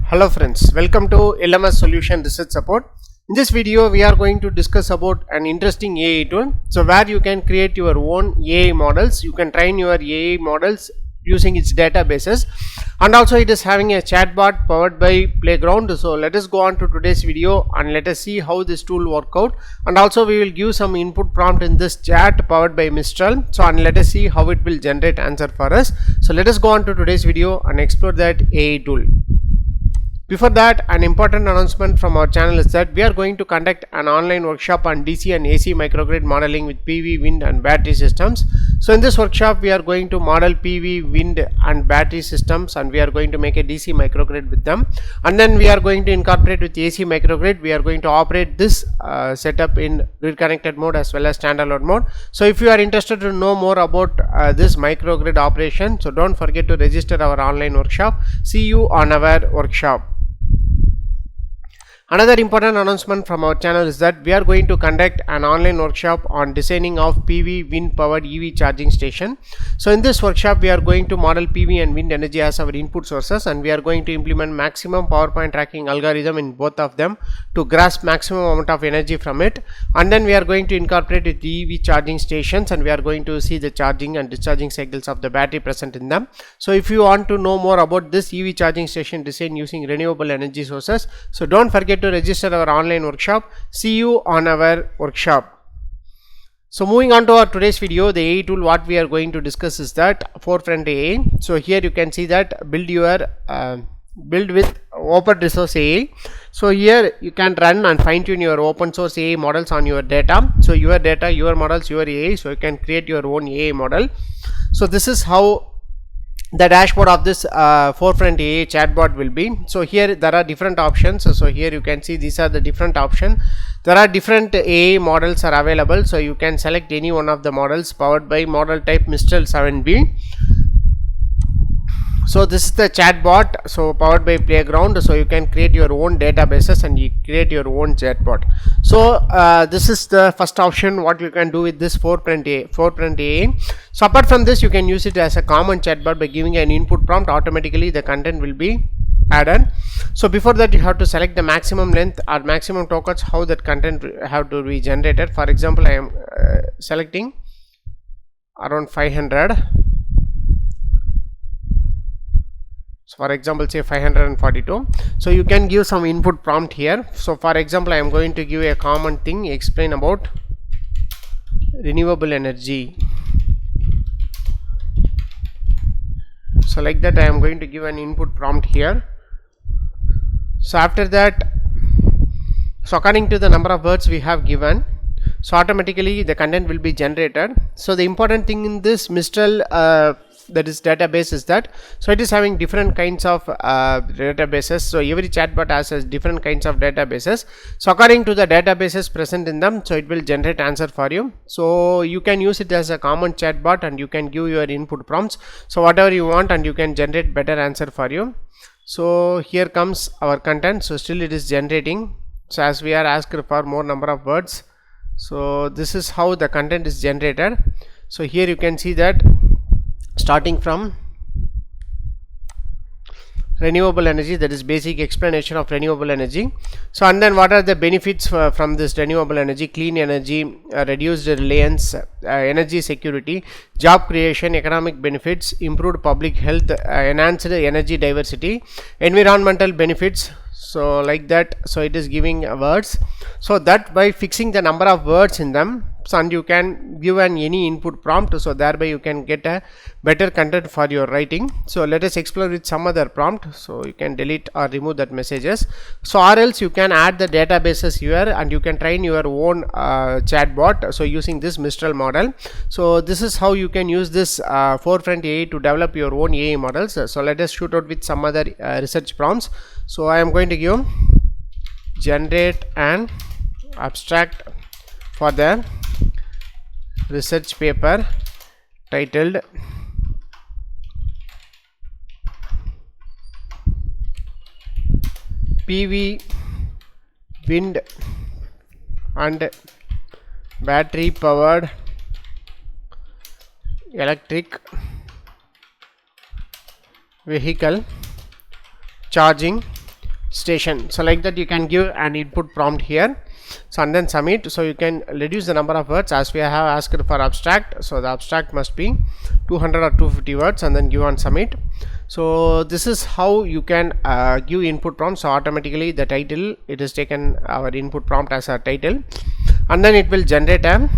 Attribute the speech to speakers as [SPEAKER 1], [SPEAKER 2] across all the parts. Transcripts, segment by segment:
[SPEAKER 1] Hello friends, welcome to LMS Solution Research Support. In this video we are going to discuss about an interesting AI tool. So where you can create your own AI models, you can train your AI models using its databases, and also it is having a chatbot powered by Playground. So let us go on to today's video and let us see how this tool work out, and also we will give some input prompt in this chat powered by Mistral. So and let us see how it will generate answer for us. So let us go on to today's video and explore that AI tool. Before that, an important announcement from our channel is that we are going to conduct an online workshop on DC and AC microgrid modeling with PV, wind and battery systems. So in this workshop we are going to model PV, wind and battery systems, and we are going to make a DC microgrid with them, and then we are going to incorporate with AC microgrid. We are going to operate this setup in grid connected mode as well as standalone mode. So if you are interested to know more about this microgrid operation, so don't forget to register our online workshop. See you on our workshop. Another important announcement from our channel is that we are going to conduct an online workshop on designing of PV wind powered EV charging station. So in this workshop we are going to model PV and wind energy as our input sources, and we are going to implement maximum power point tracking algorithm in both of them to grasp maximum amount of energy from it, and then we are going to incorporate with the EV charging stations, and we are going to see the charging and discharging cycles of the battery present in them. So if you want to know more about this EV charging station design using renewable energy sources, so don't forget to register our online workshop. See you on our workshop. So moving on to our today's video, the AI tool, what we are going to discuss is that Forefront AI. So here you can see that build with open resource AI. So here you can run and fine tune your open source AI models on your data. So your data, your models, your AI. So you can create your own AI model. So this is how the dashboard of this Forefront AI chatbot will be. So here there are different options. So here you can see these are the different options. There are different AI models are available. So you can select any one of the models powered by model type Mistral 7B. So this is the chatbot, so powered by Playground. So you can create your own databases and you create your own chatbot. So this is the first option what you can do with this Forefront AI. So apart from this, you can use it as a common chatbot by giving an input prompt. Automatically the content will be added. So before that you have to select the maximum length or maximum tokens, how that content have to be generated. For example, I am selecting around 500. So for example, say 542. So you can give some input prompt here. So for example, I am going to give a common thing, explain about renewable energy. So like that I am going to give an input prompt here. So after that, so according to the number of words we have given, so automatically the content will be generated. So the important thing in this Mistral that is database is that, so it is having different kinds of databases. So every chatbot has different kinds of databases. So according to the databases present in them, so it will generate answer for you. So you can use it as a common chatbot and you can give your input prompts, so whatever you want, and you can generate better answer for you. So here comes our content. So still it is generating. So as we are asked for more number of words, so this is how the content is generated. So here you can see that starting from renewable energy, that is basic explanation of renewable energy. So and then what are the benefits from this renewable energy: clean energy, reduced reliance, energy security, job creation, economic benefits, improved public health, enhanced energy diversity, environmental benefits. So like that, so it is giving words, so that by fixing the number of words in them, so and you can give any input prompt, so thereby you can get a better content for your writing. So let us explore with some other prompt. So you can delete or remove that messages. So or else you can add the databases here and you can train your own chatbot, so using this Mistral model. So this is how you can use this Forefront AI to develop your own AI models. So let us shoot out with some other research prompts. So I am going to give generate an abstract for the research paper titled PV, wind and battery powered electric vehicle charging station. So like that you can give an input prompt here, so and then submit. So you can reduce the number of words, as we have asked for abstract, so the abstract must be 200 or 250 words, and then give on submit. So this is how you can give input prompt. So automatically the title, it is taken our input prompt as a title, and then it will generate an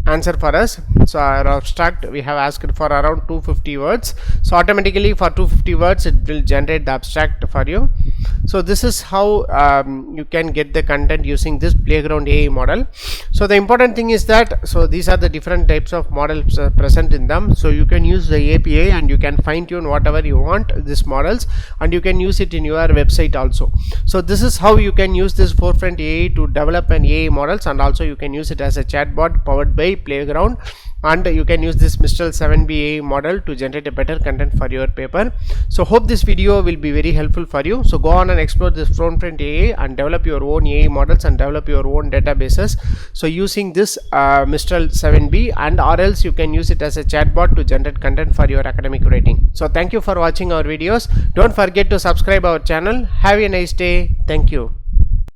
[SPEAKER 1] answer for us. So our abstract, we have asked for around 250 words, so automatically for 250 words it will generate the abstract for you. So this is how you can get the content using this playground AI model. So the important thing is that, so these are the different types of models present in them. So you can use the API and you can fine tune whatever you want these models, and you can use it in your website also. So this is how you can use this Forefront AI to develop an AI models, and also you can use it as a chatbot powered by Playground, and you can use this Mistral 7B AI model to generate a better content for your paper. So hope this video will be very helpful for you. So go on and explore this Forefront AI and develop your own AI models and develop your own databases, so using this Mistral 7B, and or else you can use it as a chatbot to generate content for your academic writing. So thank you for watching our videos. Don't forget to subscribe our channel. Have a nice day. Thank you.